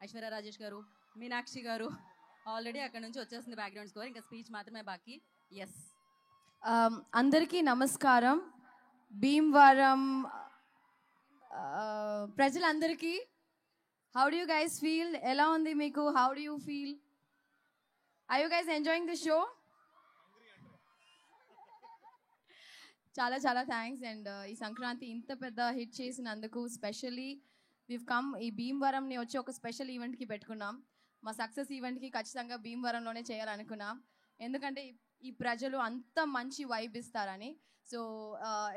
ఐశ్వర్య రాజేష్ గారు, మీనాక్షి గారు ఆల్రెడీ అక్కడ నుంచి వచ్చేస్తుంది బ్యాక్గ్రౌండ్ స్కోర్. ఇంకా స్పీచ్ మాత్రమే బాకీ. ఎస్, అందరికీ నమస్కారం. భీమవరం ప్రజలందరికీ how do you guys feel? ఎలా ఉంది మీకు? How do you feel? Are you guys enjoying the show? చాలా చాలా థ్యాంక్స్. అండ్ ఈ సంక్రాంతి ఇంత పెద్ద హిట్ చేసినందుకు స్పెషల్లీ వివ్ కమ్ ఈ భీమవరంని వచ్చి ఒక స్పెషల్ ఈవెంట్కి పెట్టుకున్నాం. మా సక్సెస్ ఈవెంట్కి ఖచ్చితంగా భీమవరంలోనే చేయాలనుకున్నాం, ఎందుకంటే ఈ ప్రజలు అంత మంచి వైబ్ ఇస్తారని. So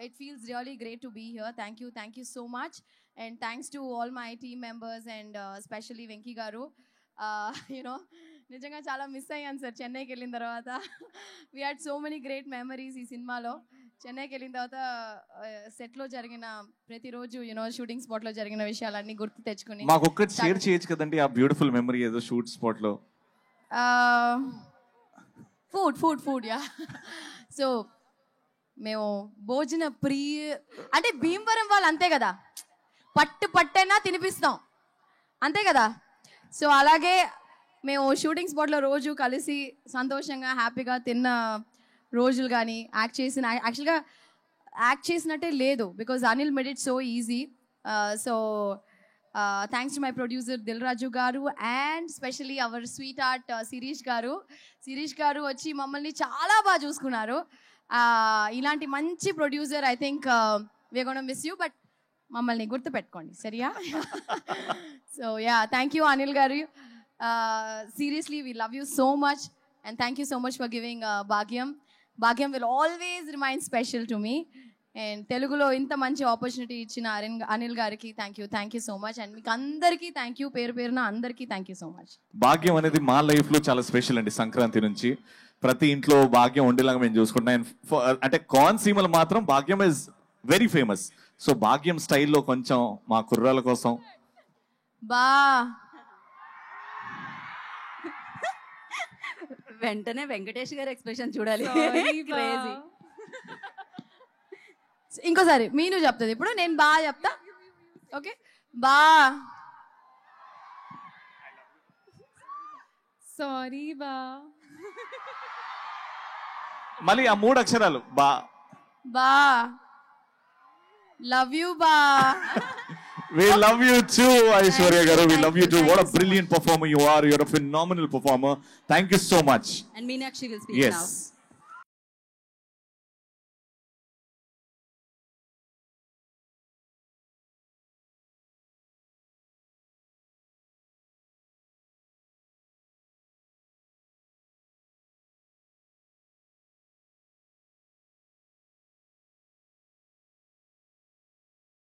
it feels really great to be here. Thank you so much. And thanks to all my team members and specially Venky garu. You know నిజంగా చాలా మిస్ అయ్యాను సార్ చెన్నైకి వెళ్ళిన తర్వాత. We had so many great memories ఈ సినిమాలో. చెన్నైకి వెళ్ళిన తర్వాత సెట్లో జరిగిన ప్రతిరోజు యూనో షూటింగ్ స్పాట్లో జరిగిన విషయాలన్నీ గుర్తు తెచ్చుకుని మాకు ఒక్కటి షేర్ చేయొచ్చు కదండి ఆ బ్యూటిఫుల్ మెమరీ ఏదో షూట్ స్పాట్లో. Food yeah. సో మేము భోజన అంటే భీమవరం వాళ్ళు అంతే కదా, పట్టైనా తినిపిస్తాం అంతే కదా. సో అలాగే మేము షూటింగ్ స్పాట్లో రోజు కలిసి సంతోషంగా హ్యాపీగా తిన్న రోజులు కానీ యాక్చువల్గా యాక్ట్ చేసినట్టే లేదు, because Anil made it so easy. So thanks to my producer Dil Raju garu and specially our sweetheart Shirish garu వచ్చి మమ్మల్ని చాలా బాగా చూసుకున్నారు. ఇలాంటి మంచి producer I think we are gonna miss you, but మమ్మల్ని గుర్తుపెట్టుకోండి సరియా. So yeah, thank you Anil garu. Seriously we love you so much and thank you so much for giving Bhagyam will always remain special to me. And తెలుగులో ఇంత మంచి opportunity ఇచ్చిన అనిల్ గారికి thank you so much. And మీకు అందరికీ థ్యాంక్ యూ, పేరున అందరికీ thank you so much. భాగ్యం అనేది మా లైఫ్లో చాలా స్పెషల్ అండి. సంక్రాంతి నుంచి ప్రతి ఇంట్లో భాగ్యం ఉండేలాగా మేము చూసుకుంటాం. అంటే కోనసీమలో మాత్రం భాగ్యం ఇస్ వెరీ ఫేమస్. సో భాగ్యం స్టైల్లో కొంచెం మా కుర్రాల కోసం వెంటనే వెంకటేష్ గారి ఎక్స్ప్రెషన్ చూడాలి. క్రేజీ. ఇంకోసారి మీను చెప్తుంది, ఇప్పుడు నేను బా చెప్తా. ఓకే, బా సారీ బా. మళ్ళీ ఆ 3 అక్షరాలు బా లవ్ యూ బా. We love you too, Aishwarya garu. We love you too. What a brilliant performer you are. You're a phenomenal performer. Thank you so much. And Meenakshi will speak now. Yes.